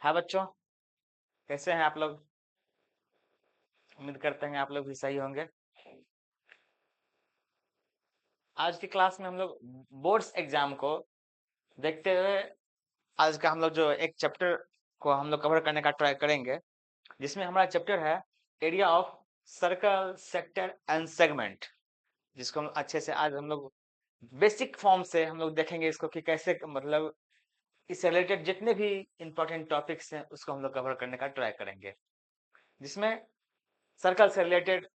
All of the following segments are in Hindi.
हाँ बच्चों, कैसे हैं आप लोग? उम्मीद करते हैं आप लोग भी सही होंगे। आज की क्लास में हम लोग बोर्ड्स एग्जाम को देखते हुए आज का हम लोग जो एक चैप्टर को हम लोग कवर करने का ट्राई करेंगे, जिसमें हमारा चैप्टर है area of circle, sector and segment, जिसको हम अच्छे से आज हम लोग बेसिक फॉर्म से हम लोग देखेंगे इसको कि कैसे मतलब इससे रिलेटेड जितने भी इंपॉर्टेंट टॉपिक्स हैं उसको हम लोग कवर करने का ट्राई करेंगे, जिसमें सर्कल से related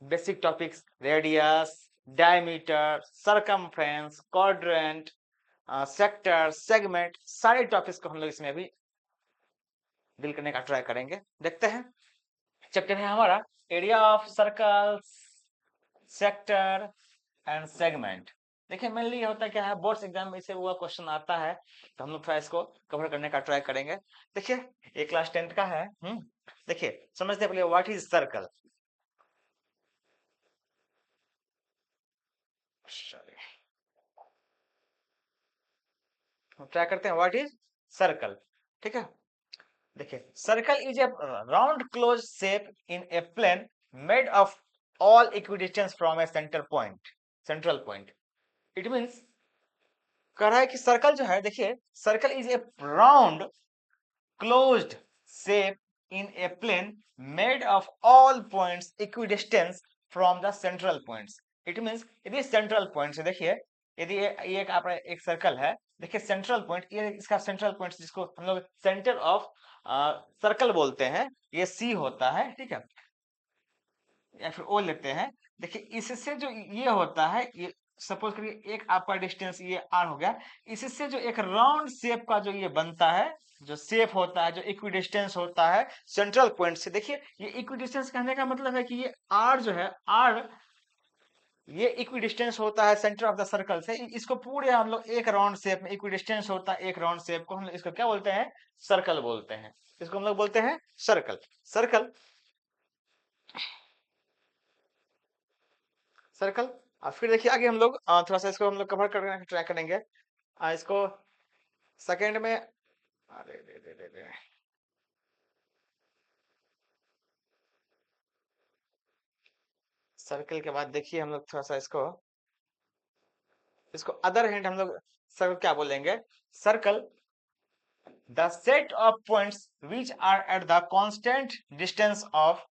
basic topics radius, diameter, circumference, quadrant, sector, segment, सारे टॉपिक्स को हम लोग इसमें अभी डील करने का ट्राई करेंगे। देखते हैं, चैप्टर है हमारा area of circle, sector and segment. देखिए मेनली होता क्या है, बोर्ड्स एग्जाम में से वो क्वेश्चन आता है तो हम लोग थोड़ा इसको कवर करने का ट्राई करेंगे। देखिए ये क्लास 10 का है। देखिए समझते पहले व्हाट इज सर्कल। ट्राई करते हैं व्हाट इज सर्कल। ठीक है, देखिए circle is a round close shape in a plane made of all equidistance from a central point. It means कह रहा है कि सर्कल जो है, देखिए circle is a round closed shape in a plane made of all points equidistance from the central points. It means यदि सेंट्रल पॉइंट से देखिए, यदि ये एक आपका एक सर्कल है, देखिए सेंट्रल पॉइंट, ये इसका सेंट्रल पॉइंट जिसको हम लोग सेंटर ऑफ सर्कल बोलते हैं, ये सी होता है। ठीक है, या फिर ओ लेते हैं। देखिए इससे जो ये होता है, ये सपोज करिए एक आपका डिस्टेंस ये आर हो गया, इससे जो एक राउंड शेप का जो ये बनता है, जो शेप होता है, जो इक्विडिस्टेंस होता है सेंट्रल पॉइंट से। देखिए ये इक्विडिस्टेंस कहने का मतलब है कि ये आर जो है, आर ये इक्विडिस्टेंस होता है सेंटर ऑफ द सर्कल से। इसको पूरे हम लोग एक राउंड शेप में इक्विडिस्टेंस होता है, एक राउंड शेप को हम लोग इसको क्या बोलते हैं? सर्कल बोलते हैं। इसको हम लोग बोलते हैं सर्कल। सर्कल सर्कल और फिर देखिए आगे हम लोग थोड़ा सा इसको हम लोग कवर करने का ट्राई करेंगे। इसको सेकंड में, अरे रे रे रे रे, सर्कल के बाद देखिए हम लोग थोड़ा सा इसको इसको अदर हैंड हम लोग सर्कल क्या बोलेंगे? Circle the set of points which are at the constant distance of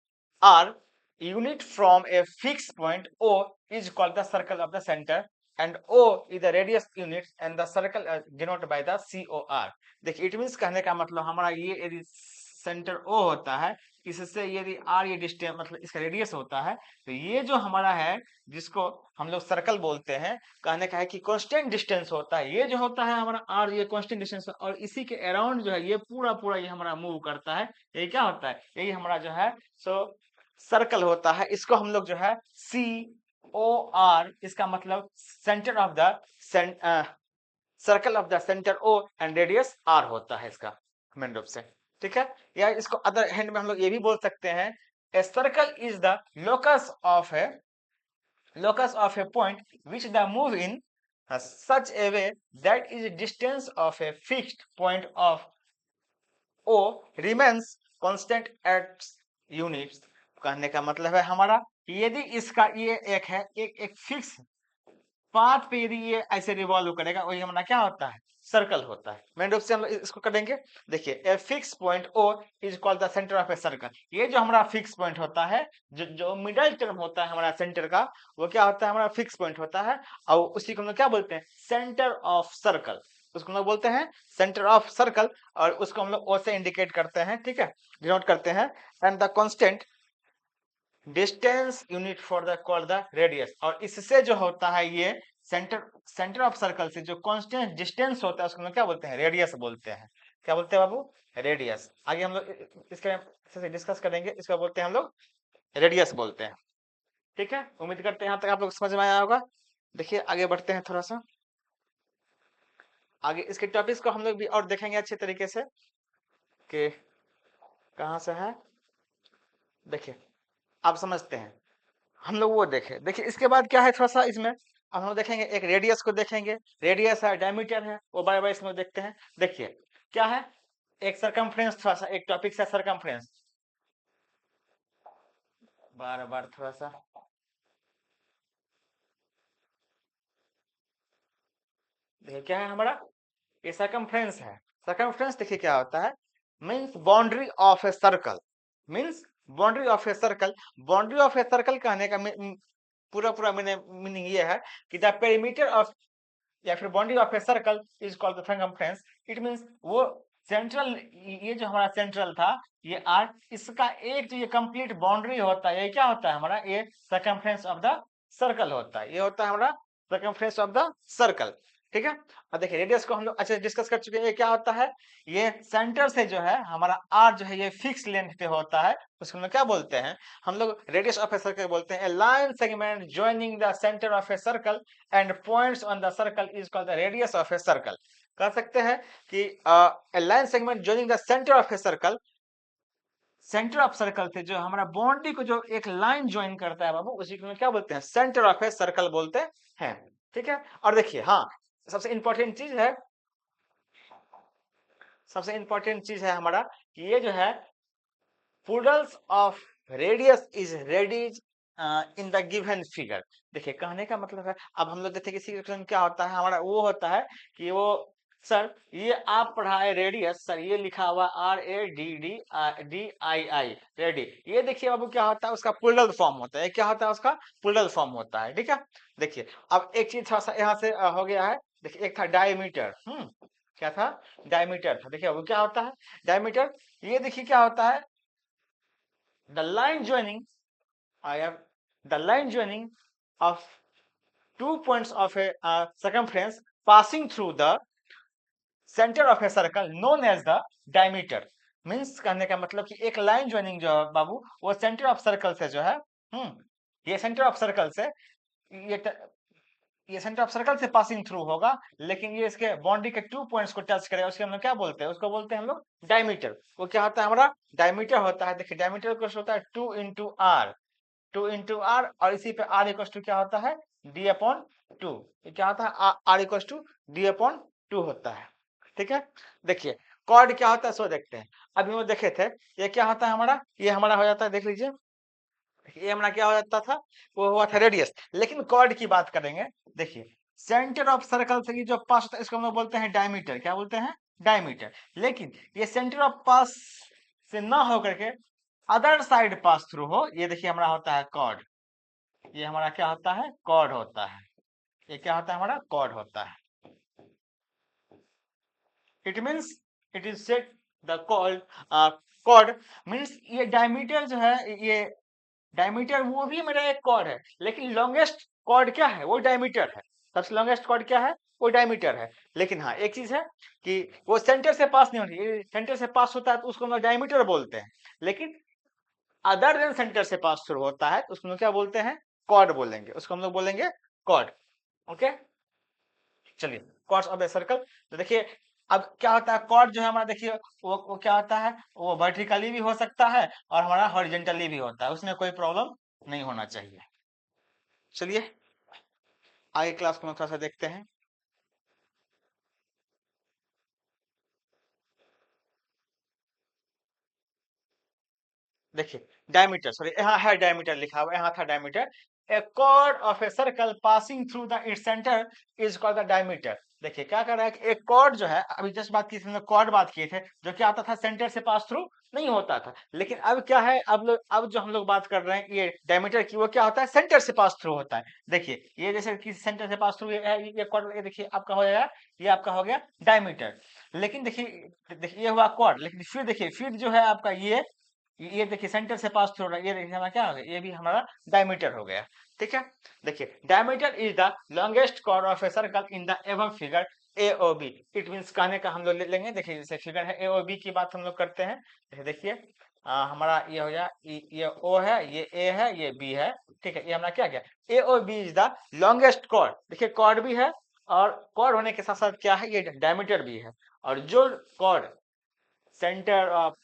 r unit from a fixed point O is called the circle of the center, and O is the radius unit and the circle denoted by the COR. देखिए इट मींस कहने का मतलब हमारा ये यदि सेंटर O होता है, इससे यदि r ये डिस्टेंस मतलब इसका रेडियस होता है, तो ये जो हमारा है जिसको हम लोग सर्कल बोलते हैं, कहने का है कि कांस्टेंट डिस्टेंस होता है। ये जो होता है हमारा आर, ये कांस्टेंट डिस्टेंस, और इसी के अराउंड जो है ये पूरा पूरा ये हमारा मूव करता है। ये क्या होता है? यही हमारा जो है सो सर्कल होता है। इसको हम लोग जो है सी ओ आर, इसका मतलब centre of the circle of the centre O and radius R होता है इसका मेन रूप से। ठीक है, या इसको अदर हैंड में हम लोग ये भी बोल सकते हैं, a circle is the locus of A locus of a point which the move in such a way that is distance of a fixed point of O remains constant at units। कहने का मतलब है हमारा कि यदि इसका ये एक है, एक फिक्स पाथ पे यदि ये ऐसे रिवॉल्व करेगा, वही हमारा क्या होता है? सर्कल होता है। मेन रूप से हम लोग इसको करेंगे। देखिए a fix point O is called the centre of a circle. ये जो हमारा फिक्स पॉइंट होता है, जो मिडल टर्म होता है हमारा सेंटर का, वो क्या होता है? हमारा फिक्स पॉइंट होता है, और उसी को हम लोग क्या बोलते हैं? Centre of circle. उसको हम लोग बोलते हैं सेंटर ऑफ सर्कल, और उसको हम लोग ओ से इंडिकेट करते हैं। ठीक है, डिनोट करते हैं। And the constant distance unit for the called the radius. और इससे जो होता है ये सेंटर ऑफ सर्कल से जो कांस्टेंट डिस्टेंस होता है उसको हम लोग क्या बोलते हैं? रेडियस बोलते हैं। क्या बोलते हैं बाबू? रेडियस। आगे हम लोग इसके डिस्कस करेंगे, इसको बोलते हैं हम लोग रेडियस बोलते हैं। ठीक है, उम्मीद करते हैं यहाँ तक आप लोग समझ में आया होगा। देखिए आगे बढ़ते हैं थोड़ा सा आगे, इसके टॉपिक्स को हम लोग भी और देखेंगे अच्छे तरीके से कि कहाँ से है। देखिए आप समझते हैं, हम लोग वो देखें। देखिए इसके बाद क्या है थोड़ा सा इसमें, अब हम देखेंगे एक रेडियस को देखेंगे। रेडियस है, डायमीटर है, वो बार बार इसमें देखते हैं। देखिए क्या है, एक सरकमफ्रेंस, थोड़ा सा एक टॉपिक से सरकमफ्रेंस, बार बार थोड़ा सा देखिए क्या है हमारा, ये सरकमफ्रेंस है। सरकमफ्रेंस देखिए क्या होता है, means boundary of a circle, means boundary of a circle. Boundary of a circle कहने का पूरा पूरा मीनिंग ये है कि द पेरीमीटर ऑफ, या फिर boundary of a circle is called the circumference. It means वो सेंट्रल, ये जो हमारा सेंट्रल था ये आर, इसका एक जो ये कंप्लीट बाउंड्री होता है, ये क्या होता है हमारा, ये सर्कमफ्रेंस ऑफ द सर्कल होता है, ये होता है हमारा सर्कमफ्रेंस ऑफ द सर्कल। ठीक है। अब देखिए रेडियस को हम लोग अच्छा डिस्कस कर चुके हैं, ये क्या होता है, ये सेंटर से जो है हमारा आर जो है ये फिक्स लेंथ पे होता है, उसको हम लोग क्या बोलते हैं, हम लोग रेडियस ऑफ ए सर्कल बोलते हैं। A line segment joining the centre of a circle and points on the circle is called the radius of a circle. कह सकते हैं कि a line segment joining the centre of a circle, centre of circle से जो हमारा बाउंड्री को जो एक लाइन ज्वाइन करता है बाबू, उसी को हम क्या बोलते हैं, सेंटर ऑफ ए सर्कल बोलते हैं। ठीक है। और देखिए हाँ, सबसे इंपॉर्टेंट चीज है, सबसे इंपॉर्टेंट चीज है हमारा कि ये जो है poodles of radius is reduced in the given figure. देखिए कहने का मतलब है, अब हम लोग देखते हैं किसी क्वेश्चन क्या होता है हमारा, वो होता है कि वो सर ये आप पढ़ाए रेडियस, सर ये लिखा हुआ RADDI रेडी, ये देखिए बाबू क्या होता है, उसका पुल्डल फॉर्म होता है, क्या होता है उसका पुल्डल फॉर्म होता है। ठीक है। देखिए अब एक चीज थोड़ा सा यहाँ से हो गया है, देखिए एक था डायमीटर, क्या था, डायमीटर था। देखिए वो क्या होता है डायमीटर, ये देखिए क्या होता है, the line joining, I have the line joining of 2 points of a circumference passing through the center of a circle known as the diameter। Means कहने का मतलब कि एक लाइन ज्वाइनिंग जो है बाबू, वो सेंटर ऑफ सर्कल से जो है, ये सेंटर ऑफ सर्कल से, ये ये सेंटर ऑफ सर्कल से पासिंग थ्रू होगा, लेकिन ये इसके बाउंड्री के 2 पॉइंट्स को टच करेगा, उसके हम लोग क्या बोलते हैं, उसको बोलते हैं हम लोग डायमीटर। वो क्या होता है हमारा डायमीटर होता है। देखिए डायमीटर को होता है 2 into r, 2 into r, और इसी पे r इक्वल टू क्या होता है, d/2। ये क्या होता है, r इक्वल टू d/2 होता है। ठीक है। देखिए कॉर्ड क्या होता है सो देखते हैं। अभी वो देखे थे, ये क्या होता है हमारा, ये हमारा हो जाता है, देख लीजिए ये हमारा क्या हो जाता था, वो हुआ था रेडियस। लेकिन कॉर्ड की बात करेंगे, देखिए सेंटर ऑफ सर्कल से ये जो पास होता है इसको हम लोग बोलते हैं डायमीटर, क्या बोलते हैं, डायमीटर। लेकिन ये सेंटर ऑफ पास से ना होकर के अदर साइड पास थ्रू हो, ये देखिए हमारा होता है कॉर्ड, ये हमारा क्या होता है, कॉर्ड होता है। ये क्या होता है हमारा, कॉर्ड होता है। It means it is set the chord, chord means ये डायमीटर जो है, ये डायमीटर वो भी मेरा एक कॉर्ड है, लेकिन लॉन्गेस्ट कॉर्ड क्या है, वो डायमीटर है। सबसे लॉन्गेस्ट कॉर्ड क्या है, वो डायमीटर है। लेकिन हाँ एक चीज है कि वो सेंटर से पास नहीं होती, सेंटर से पास होता है तो उसको हम लोग डायमीटर बोलते हैं। लेकिन अदर देन सेंटर से पास थ्रू होता है तो उसको हम लोग क्या बोलते हैं, कॉर्ड बोलेंगे, उसको हम लोग बोलेंगे कॉर्ड। ओके। चलिए कॉर्ड्स ऑफ ए सर्कल, तो देखिए अब क्या होता है, कॉर्ड जो है हमारा देखिए वो क्या होता है, वो वर्टिकली भी हो सकता है और हमारा हॉरिजेंटली भी होता है, उसमें कोई प्रॉब्लम नहीं होना चाहिए। चलिए आगे क्लास को हम थोड़ा सा देखते हैं। देखिए डायमीटर, सॉरी यहाँ है डायमीटर लिखा हुआ, यहाँ था diameter. A chord of a circle passing through the its centre is called the diameter. देखिए क्या कर रहा है कि एक कॉर्ड जो है, अभी जस्ट बात की थी, कॉर्ड बात किए थे, जो क्या आता था सेंटर से पास थ्रू नहीं होता था। लेकिन अब क्या है, अब जो हम लोग बात कर रहे हैं ये डायमीटर की, वो क्या होता है, सेंटर से पास थ्रू होता है। देखिए ये जैसे कि सेंटर से पास थ्रू ये कॉर्ड, ये देखिए आपका हो जाएगा, ये आपका हो गया डायमीटर। लेकिन देखिए देखिए ये हुआ कॉर्ड, लेकिन फिर देखिए फिर जो है आपका ये देखिए सेंटर से पास थ्रू रहा है, ये देखिए हमारा क्या हो गया, ये भी हमारा डायमीटर हो गया। ठीक है। देखिए diameter is the longest chord of a circle in the above figure A O B. It means कहने का हम लोग ले लेंगे, देखिए जैसे फिगर है ए ओ बी की बात हम लोग करते हैं। देखिए हमारा ये हो गया, ये ओ है, ये ए है, ये बी है। ठीक है। ये हमारा क्या गया, A O B is the longest chord. देखिए कॉर्ड भी है, और कॉर्ड होने के साथ साथ क्या है, ये डायमीटर भी है। और जो कॉर्ड सेंटर ऑफ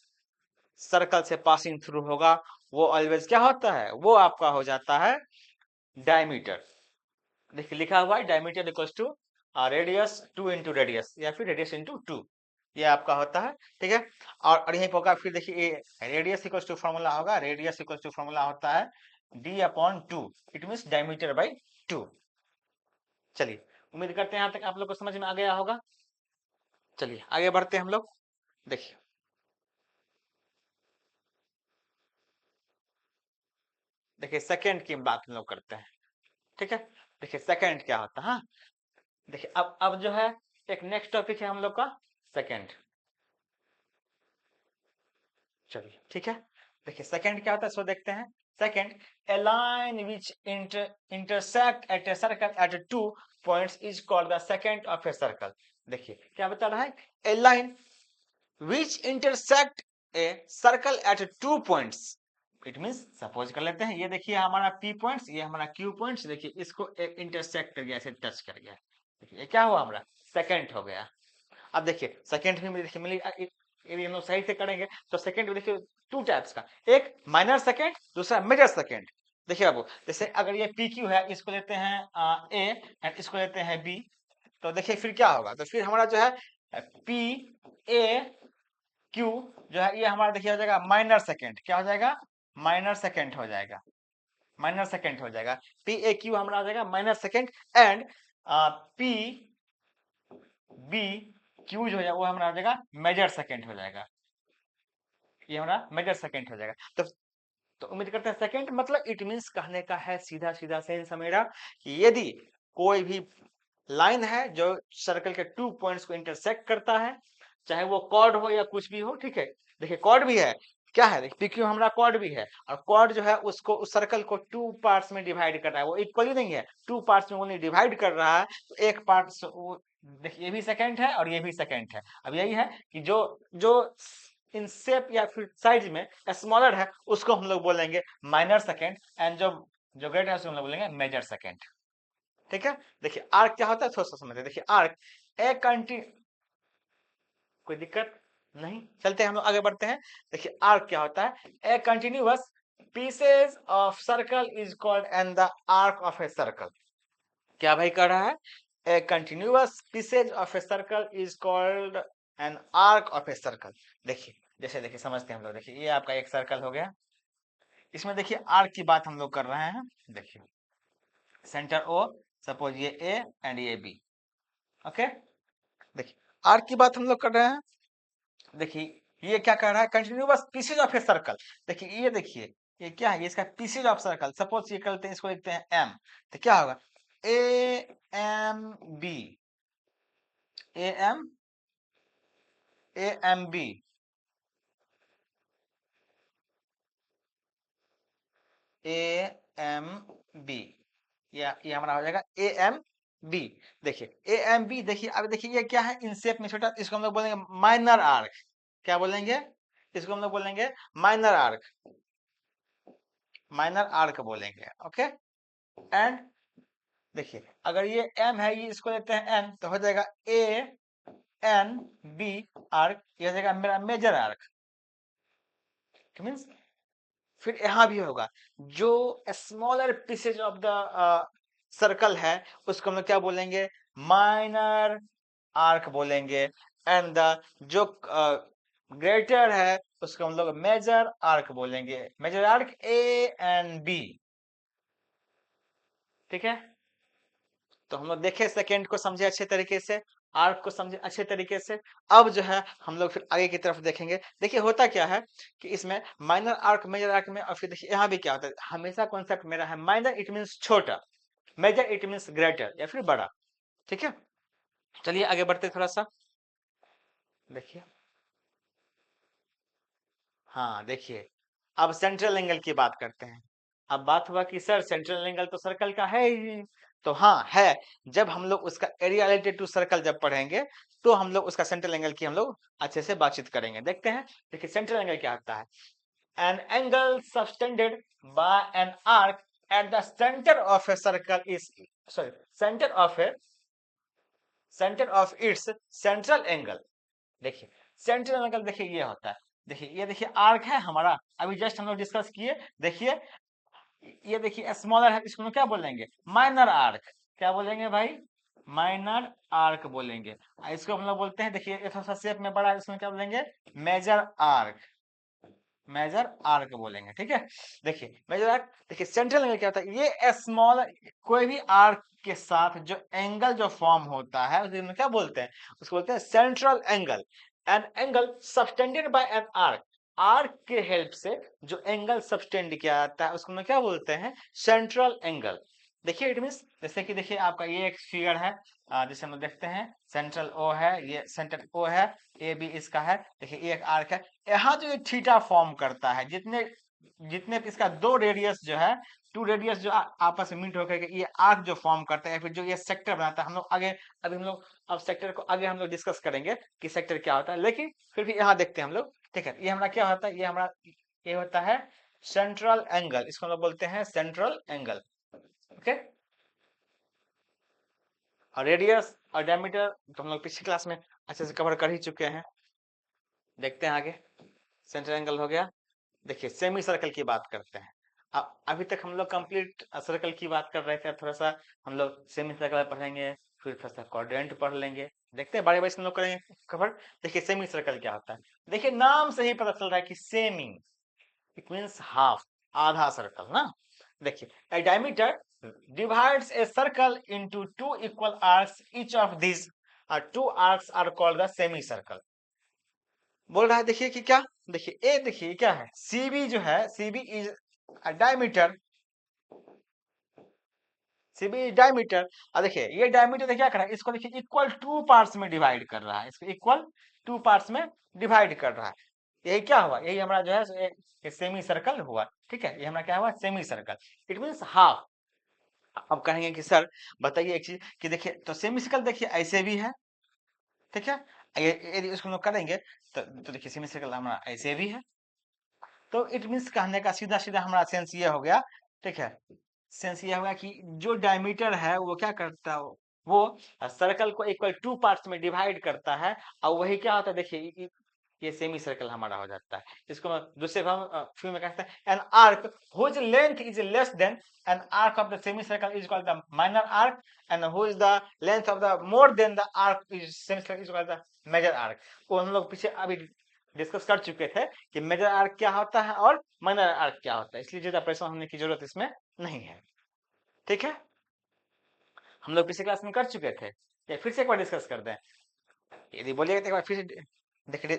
सर्कल से पासिंग थ्रू होगा, वो ऑलवेज क्या होता है, वो आपका हो जाता है डायमीटर। देखिए लिखा हुआ है diameter equals to radius 2 into radius, या फिर रेडियस इंटू 2। ये आपका होता है, ठीक है। और यहीं पर होगा फिर देखिए रेडियस इक्वल्स टू फॉर्मूला होगा, रेडियस इक्वल्स टू फॉर्मूला होता है d/2, it means diameter by 2। चलिए उम्मीद करते हैं यहाँ तक आप लोग को समझ में आ गया होगा। चलिए आगे बढ़ते हैं हम लोग। देखिए देखिए सेकंड की बात हम लोग करते हैं, ठीक है। देखिए सेकंड क्या होता है, हाँ देखिए अब जो है एक नेक्स्ट टॉपिक है हम लोग का सेकंड। चलिए ठीक है, देखिए सेकंड क्या होता है इसको देखते हैं। Second, a line which intersect at a circle at 2 points is called the secant of a circle। देखिए क्या बता रहा है, a line which intersect a circle at 2 points, it means suppose कर लेते हैं ये देखिए हमारा P पॉइंट्स, ये हमारा Q पॉइंट्स, देखिए इसको एक इंटरसेक्ट कर गया, ऐसे टच कर गया, देखिए ये क्या हुआ हमारा सेकंड हो गया। अब देखिए सेकंड में देखिए मिली यदि हम लोग सही से करेंगे तो सेकंड में देखिए टू टाइप्स का, एक माइनर सेकंड, दूसरा मेजर सेकंड। देखिए अब जैसे अगर ये पी क्यू है, इसको लेते हैं ए एंड इसको लेते हैं बी, तो देखिए फिर क्या होगा, तो फिर हमारा जो है पी ए क्यू जो है ये हमारा देखिए हो जाएगा माइनर सेकंड, क्या हो जाएगा माइनर सेकंड हो जाएगा, माइनर सेकंड हो जाएगा। पी ए क्यू हमारा हो जाएगा minor second and P B Q जो है वो हमारा हो जाएगा मेजर सेकंड हो जाएगा, ये हमारा मेजर सेकंड हो जाएगा। तो उम्मीद करते हैं सेकंड मतलब इट मींस कहने का है सीधा सीधा सेंस मेरा कि यदि कोई भी लाइन है जो सर्कल के 2 पॉइंट्स को इंटरसेक्ट करता है, चाहे वो कॉर्ड हो या कुछ भी हो, ठीक है। देखिए कॉर्ड भी है, क्या है देखिए PQ हमारा कॉर्ड भी है, और कॉर्ड जो है उसको उस सर्कल को 2 पार्ट्स में डिवाइड कर रहा है, वो इक्वली नहीं है, 2 पार्ट्स में ओनली डिवाइड कर रहा है, तो एक पार्ट देखिए ये भी सेकंड है और ये भी सेकंड है। अब यही है कि जो जो इन शेप या फिर साइज में स्मॉलर है उसको हम लोग बोलेंगे माइनर सेकंड, एंड जो जो ग्रेटर है उसको हम लोग बोलेंगे मेजर सेकंड, ठीक है। देखिए आर्क क्या होता है थोड़ा सा समझते हैं। देखिए आर्क ए कंटिन्यू, कोई दिक्कत नहीं, चलते हैं हम लोग आगे बढ़ते हैं। देखिए आर्क क्या होता है, ए continuous pieces of circle is called and the arc of a circle. क्या भाई कर रहा है, ए continuous pieces of a circle is called an arc of a circle. देखिए जैसे देखिए समझते हैं हम लोग, देखिए ये आपका एक सर्कल हो गया, इसमें देखिए आर्क की बात हम लोग कर रहे हैं। देखिए सेंटर ओ, सपोज ये ए एंड ये बी, ओके। देखिए आर्क की बात हम लोग कर रहे हैं। देखिए ये क्या कर रहा है, continuous pieces of a circle. देखिए ये देखिए ये क्या है, ये इसका पीसेज ऑफ सर्कल, सपोज ये करते हैं इसको लिखते हैं एम, तो क्या होगा A M B, A M B, A M B, ये हमारा हो जाएगा ए एम बी। देखिए ए एम बी, देखिए अब देखिए ये क्या है इन शेप में छोटा, इसको हम लोग बोलेंगे माइनर आर्क। क्या बोलेंगे, इसको हम लोग बोलेंगे माइनर आर्क, माइनर आर्क बोलेंगे, ओके। एंड देखिए अगर ये एम है, ये इसको लेते हैं एन, तो हो जाएगा ए एन बी आर्क, ये हो जाएगा मेरा मेजर आर्क, मीन्स फिर यहाँ भी होगा जो smaller pieces of the circle है उसको हम लोग क्या बोलेंगे माइनर आर्क बोलेंगे, एंड द जो ग्रेटर है उसको हम लोग मेजर आर्क बोलेंगे, major arc A and B, ठीक है। तो हम लोग देखे सेकेंड को समझे अच्छे तरीके से, आर्क को समझे अच्छे तरीके से। अब जो है हम लोग फिर आगे की तरफ देखेंगे। देखिए होता क्या है कि इसमें माइनर आर्क मेजर आर्क में, और फिर देखिए यहाँ भी क्या होता है, हमेशा कॉन्सेप्ट मेरा है माइनर इट मीन्स छोटा, मेजर इट मीन्स ग्रेटर या फिर बड़ा, ठीक है। चलिए आगे बढ़ते थोड़ा सा। देखिए हाँ देखिए अब सेंट्रल एंगल की बात करते हैं। अब बात हुआ कि सर सेंट्रल एंगल तो सर्कल का है ही नहीं। तो हाँ है, जब हम लोग उसका एरिया रिलेटेड टू सर्कल जब पढ़ेंगे तो हम लोग उसका सेंट्रल एंगल की हम लोग अच्छे से बातचीत करेंगे। देखते हैं, देखिए सेंट्रल एंगल क्या होता है, an angle subtended bye an arc at the centre of a circle is, sorry centre of its central angle. देखिए सेंट्रल एंगल देखिए ये होता है, देखिए ये देखिए आर्क है हमारा, अभी जस्ट हम लोग डिस्कस किए। देखिए ये देखिए स्मॉलर है, इसको हम क्या बोलेंगे माइनर आर्क, क्या बोलेंगे भाई माइनर आर्क बोलेंगे। इसको हम लोग बोलते हैं, देखिए ये थोड़ा सा शेप में बड़ा है, इसमें क्या बोलेंगे, मेजर आर्क, मेजर आर्क बोलेंगे। ठीक है, देखिए मेजर आर्क, देखिए सेंट्रल एंगल क्या होता है, ये स्मॉल कोई भी आर्क के साथ जो एंगल जो फॉर्म होता है उसे हम क्या बोलते हैं, उसको बोलते हैं central angle. An angle subtended bye an arc, arc के हेल्प से जो एंगल सबटेंड किया जाता है उसको हम क्या बोलते हैं, सेंट्रल एंगल। देखिए इट मीन्स, जैसे कि देखिए आपका ये एक फिगर है, जैसे हम लोग देखते हैं सेंट्रल ओ है, ये सेंटर ओ है, ए बी इसका है, देखिए ये एक आर्क है। यहाँ जो ये थीटा फॉर्म करता है, जितने जितने इसका दो रेडियस जो है, टू रेडियस जो आपस में मीट होकर के ये आर्क जो फॉर्म करता है, फिर जो ये सेक्टर बनाता है, हम लोग आगे, अभी हम लोग अब सेक्टर को आगे हम लोग डिस्कस करेंगे कि सेक्टर क्या होता है, लेकिन फिर भी यहाँ देखते हैं हम लोग। ठीक है, ये हमारा क्या होता है, ये हमारा ये होता है सेंट्रल एंगल, इसको हम लोग बोलते हैं सेंट्रल एंगल। ओके, और रेडियस और डायमीटर तो हम लोग पिछली क्लास में अच्छे से कवर कर ही चुके हैं। देखते हैं आगे, सेंट्रल एंगल हो गया। देखिए सेमी सर्कल की बात करते हैं। अभी तक हम लोग कंप्लीट सर्कल की बात कर रहे थे, थोड़ा सा हम लोग सेमी सर्कल पढ़ेंगे, फिर थोड़ा सा क्वाड्रेंट पढ़ लेंगे। देखते हैं बारी बारी से हम लोग करेंगे कवर। देखिए सेमी सर्कल क्या होता है, देखिए नाम से ही पता चल रहा है कि सेमी, इट मींस हाफ, आधा सर्कल ना। देखिए a diameter divides a circle into two equal arcs, each of these two arcs are called the semicircle। बोल रहा है देखिए कि क्या, देखिए ए, देखिए क्या है, सीबी जो है, CB is diameter, CB diameter. और देखिए ये डायमीटर क्या कर रहा है, इसको देखिए इक्वल टू पार्ट्स में डिवाइड कर रहा है, इसको इक्वल टू पार्ट्स में डिवाइड कर रहा है। यही क्या हुआ, यही हमारा जो है सेमी सर्कल हुआ। ठीक है, ये हमारा क्या हुआ, semi circle, it means half. अब कहेंगे कि सर बताइए एक चीज कि देखिए तो सेमी सर्कल देखिए ऐसे भी है, ठीक है, यदि इसको हम लोग करेंगे तो देखिए सेमी सर्कल हमारा ऐसे भी है। तो इट मीन्स कहने का सीधा सीधा हमारा सेंस ये हो गया। ठीक है, सेंस ये होगा कि जो डायमीटर है वो क्या करता है, वो सर्कल को इक्वल टू पार्ट्स में डिवाइड करता है, और वही क्या होता है, देखिए ये सेमी सर्कल हमारा हो जाता है। इसको दूसरे फ्यू में कहते हैं an arc whose length is less than an arc of the semi circle is called the minor arc, and whose the length of the more than the arc is semi circle is called the major arc. वो हम लोग पीछे अभी डिस्कस कर चुके थे कि मेजर आर्क क्या होता है और माइनर आर्क क्या होता है, इसलिए ज्यादा परेशान होने की जरूरत इसमें नहीं है। ठीक है, हम लोग पिछले क्लास में कर चुके थे, या फिर से एक बार डिस्कस कर दें, यदि बोलिएगा तो एक बार फिर से देखिए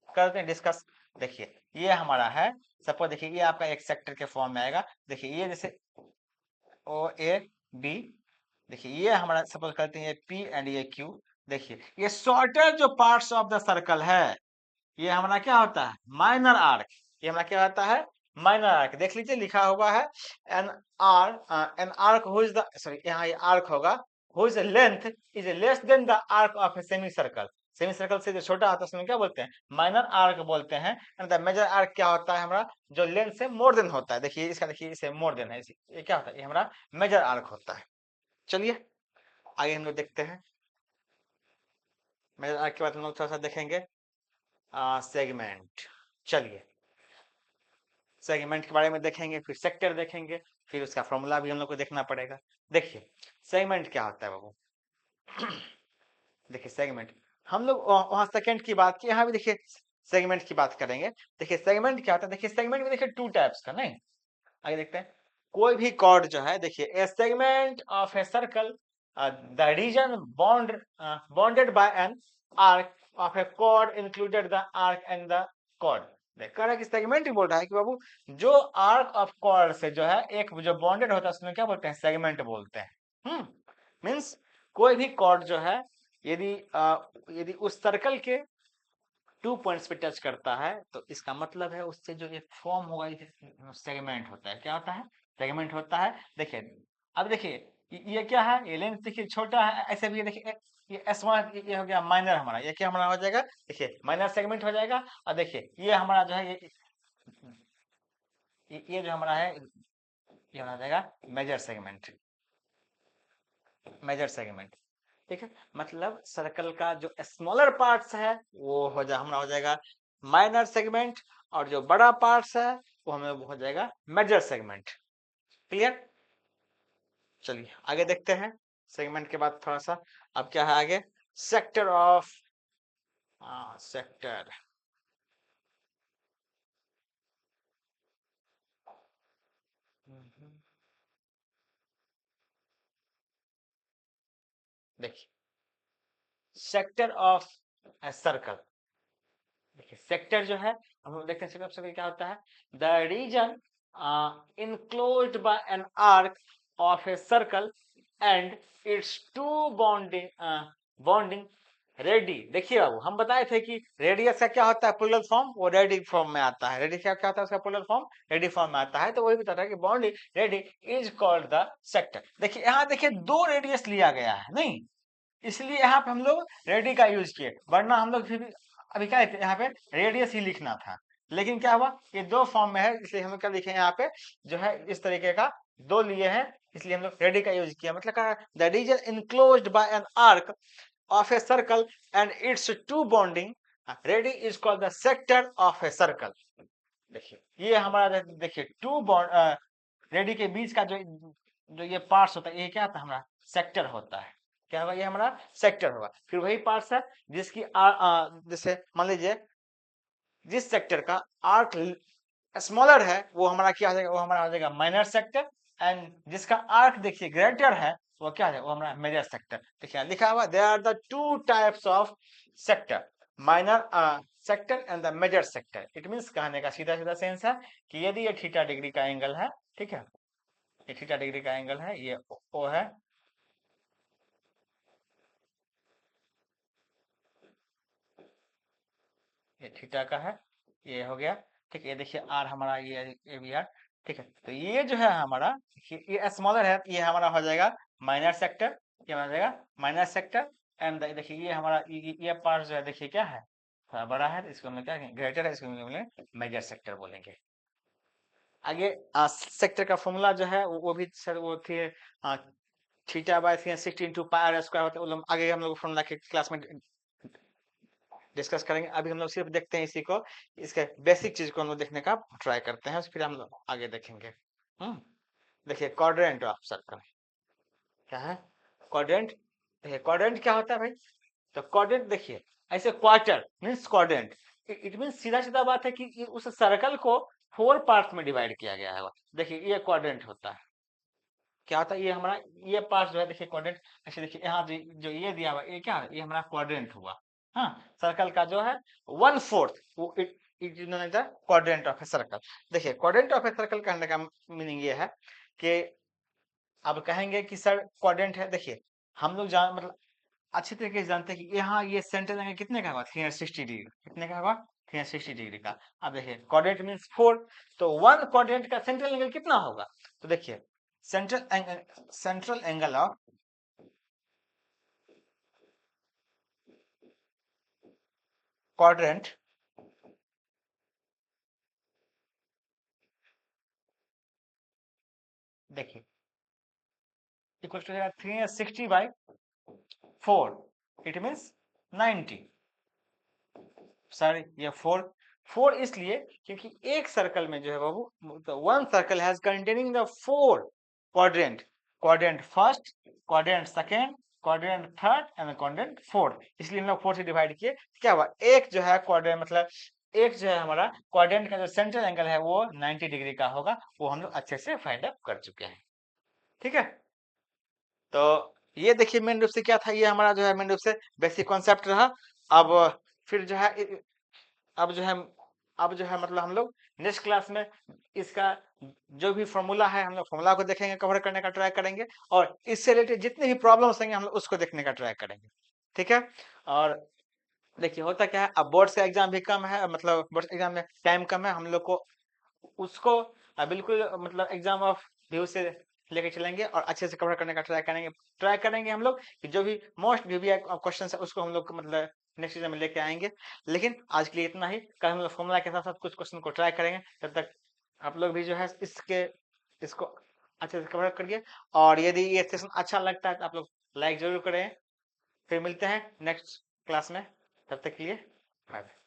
करते हैं डिस्कस। देखिए ये हमारा है, सपोज देखिए ये आपका एक सेक्टर के फॉर्म में आएगा। देखिए ये जैसे ओ ए बी, देखिए ये हमारा सपोज करते हैं पी एंड ये क्यू। देखिए ये शॉर्टर जो पार्ट्स ऑफ द सर्कल है, ये हमारा क्या होता है, माइनर आर्क। ये हमारा क्या होता है, माइनर आर्क। देख लीजिए लिखा हुआ है an an arc who is the, sorry यहाँ ये आर्क होगा, who is length is less than the arc of a semi circle. Semi circle से जो छोटा होता है उसमें क्या बोलते हैं, माइनर आर्क बोलते हैं। एंड द मेजर आर्क क्या होता है हमारा, जो लेंथ से मोर देन होता है। देखिए इसका, देखिए इसे मोर देन है, ये क्या होता है, ये हमारा मेजर आर्क होता है। चलिए आगे हम लोग देखते हैं, मेजर आर्क के बाद हम लोग थोड़ा सा देखेंगे सेगमेंट। चलिए सेगमेंट के बारे में देखेंगे, फिर सेक्टर देखेंगे, फिर उसका फॉर्मूला भी हम लोग को देखना पड़ेगा। देखिए सेगमेंट क्या होता है बाबू, देखिए सेगमेंट, हम लोग वहां सेकंड की बात की, यहाँ भी देखिए सेगमेंट की बात करेंगे। देखिए सेगमेंट क्या होता है, देखिए सेगमेंट में देखिए टू टाइप्स का, नहीं आगे देखते हैं। कोई भी कॉर्ड जो है, देखिए a segment of a circle the region bounded by an arc of a chord included the arc and the chord. देख रहा है कि सेगमेंट ही बोल रहा है कि बाबू जो आर्क ऑफ कॉर्ड से जो है एक जो बॉन्डेड होता है उसमें क्या बोलते हैं, सेगमेंट बोलते हैं। मीन्स कोई भी कॉर्ड जो है, यदि यदि उस सर्कल के टू पॉइंट्स पे टच करता है तो इसका मतलब है उससे जो एक फॉर्म होगा सेगमेंट होता है। क्या होता है, सेगमेंट होता है। देखिए अब देखिए ये क्या है, ये लेंथ देखिए छोटा है, ऐसे भी देखिए ये S1 ये हो गया माइनर हमारा, ये क्या हमारा हो जाएगा, देखिए माइनर सेगमेंट हो जाएगा। और देखिए ये हमारा जो है ये जो हमारा है ये हो जाएगा मेजर सेगमेंट, मेजर सेगमेंट। ठीक है, मतलब सर्कल का जो स्मॉलर पार्ट्स है वो हमारा हो जाएगा माइनर सेगमेंट, और जो बड़ा पार्ट्स है वो हमें हो जाएगा मेजर सेगमेंट। क्लियर, चलिए आगे देखते हैं सेगमेंट के बाद थोड़ा सा अब क्या है आगे, सेक्टर ऑफ सेक्टर। देखिए सेक्टर ऑफ सर्कल, देखिए सेक्टर जो है हम लोग देखते हैं सेक्टर ऑफ सर्कल क्या होता है, the region enclosed by an arc of a circle and its two bonding radii. देखिए बाबू हम बताए थे कि रेडियस का क्या होता है प्लूरल फॉर्म, वो रेडी फॉर्म में आता है। रेडी क्या होता है उसका प्लूरल फॉर्म, रेडी फॉर्म में आता है। तो वही बता रहा है कि bonding ready is called the sector. देखिए यहाँ देखिए दो रेडियस लिया गया है नहीं, इसलिए यहाँ पे हम लोग रेडी का यूज किए, वरना हम लोग फिर भी अभी क्या है, यहाँ पे रेडियस ही लिखना था। लेकिन क्या हुआ, ये दो फॉर्म में है, इसलिए हम लोग क्या लिखे यहाँ पे जो है इस तरीके का दो लिए हैं, इसलिए हम लोग रेडी का यूज किया। मतलब क्या, the region enclosed by an arc of a circle and its two bonding ready is called the sector of a circle। देखिए ये हमारा देखिए टू बॉन्ड रेडी के बीच का जो जो ये पार्ट्स होता है ये क्या होता है हमारा सेक्टर होता है। क्या होगा, ये हमारा सेक्टर होगा। फिर वही पार्ट्स है जिसकी जैसे मान लीजिए जिस सेक्टर का आर्क स्मॉलर है वो हमारा क्या हो जाएगा, वो हमारा हो जाएगा माइनर सेक्टर। एंड जिसका आर्क देखिए ग्रेटर है वो क्या है, वो हमारा मेजर सेक्टर। देखिए लिखा हुआ there are the two types of sector, minor sector and the major sector. It means कहने का सीधा सीधा सेंस है कि यदि ये थीटा डिग्री का एंगल है, ठीक है, ये थीटा डिग्री का एंगल है, ये ओ है, ये थीटा का है, ये हो गया, ठीक है। ये देखिए आर हमारा ये भी आर, ठीक है। तो ये जो है हमारा ये स्मॉलर है, ये हमारा हो जाएगा माइनर सेक्टर, ये हो जाएगा माइनर सेक्टर। एंड देखिए ये हमारा ये पार्ट जो है देखिए क्या है, थोड़ा बड़ा है, इसको हम क्या ग्रेटर है, इसको हम मेजर सेक्टर बोलेंगे। आगे सेक्टर का फॉर्मूला जो है वो भी सर वो थी theta by 360 into pi R square होता है। आगे हम लोग फॉर्मूला के क्लास में डिस्कस करेंगे। अभी हम लोग सिर्फ देखते हैं इसी को, इसके बेसिक चीज को हम लोग देखने का ट्राई करते हैं, फिर हम लोग आगे देखेंगे। देखिए क्वाड्रेंट ऑफ सर्कल क्या है, क्वाड्रेंट। देखिए क्वाड्रेंट क्या होता है भाई, तो क्वाड्रेंट देखिए ऐसे quarter means quadrant, it means सीधा सीधा बात है कि उस सर्कल को 4 पार्ट्स में डिवाइड किया गया है। देखिए ये क्वाड्रेंट होता है, क्या होता है ये हमारा ये पार्ट जो है देखिए क्वाड्रेंट। ऐसे देखिए यहाँ जो ये दिया हुआ ये क्या है, ये हमारा क्वाड्रेंट हुआ। हाँ, सर्कल का जो है 1/4 वो it quadrant of a circle. देखिए क्वाड्रेंट ऑफ ए सर्कल कहने का मीनिंग ये है कि अब कहेंगे कि सर क्वाड्रेंट है, देखिए हम लोग जान मतलब अच्छी तरीके से जानते हैं कि यहाँ ये सेंटर एंगल कितने का होगा, 360 डिग्री। कितने का होगा, 360 डिग्री का। अब देखिए क्वाड्रेंट मींस 4, तो 1 क्वाड्रेंट का सेंट्रल एंगल कितना होगा, तो देखिए सेंट्रल एंगल ऑफ क्वाड्रेंट देखिए equal to 360/4, it means 90। Sorry ये 4 इसलिए क्योंकि एक सर्कल में जो है बाबू तो one circle has containing the 4 quadrant, quadrant first, quadrant second, quadrant third and quadrant fourth. इसलिए हम लोग 4 से डिवाइड किए। क्या हुआ, एक जो है क्वाड्रेंट मतलब एक जो है हमारा क्वाड्रेंट का जो सेंट्रल एंगल है वो 90 डिग्री का होगा, वो हम लोग अच्छे से फाइंड आउट कर चुके हैं। ठीक है, तो ये देखिए मेन रूप से क्या था, ये हमारा जो है मेन रूप से बेसिक कॉन्सेप्ट रहा। अब फिर जो है अब जो है अब जो है मतलब हम लोग नेक्स्ट क्लास में इसका जो भी फॉर्मूला है हम लोग फॉर्मूला को देखेंगे, कवर करने का ट्राई करेंगे, और इससे रिलेटेड जितने भी प्रॉब्लम्स होंगे हम लोग उसको देखने का ट्राई करेंगे। ठीक है, और देखिए होता क्या है, अब बोर्ड्स का एग्जाम भी कम है, मतलब बोर्ड्स एग्जाम में टाइम कम है, हम लोग को उसको बिल्कुल मतलब एग्जाम ऑफ व्यू से लेके चलेंगे और अच्छे से कवर करने का ट्राई करेंगे हम लोग कि जो भी मोस्ट वीवीआई क्वेश्चन है उसको हम लोग मतलब नेक्स्ट एग्जाम में लेके आएंगे। लेकिन आज के लिए इतना ही, कल हम लोग फॉर्मूला के साथ साथ कुछ क्वेश्चन को ट्राई करेंगे। तब तक आप लोग भी जो है इसको अच्छे से कवर करिए, और यदि ये सेशन अच्छा लगता है तो आप लोग लाइक जरूर करें। फिर मिलते हैं नेक्स्ट क्लास में, तब तक के लिए बाय।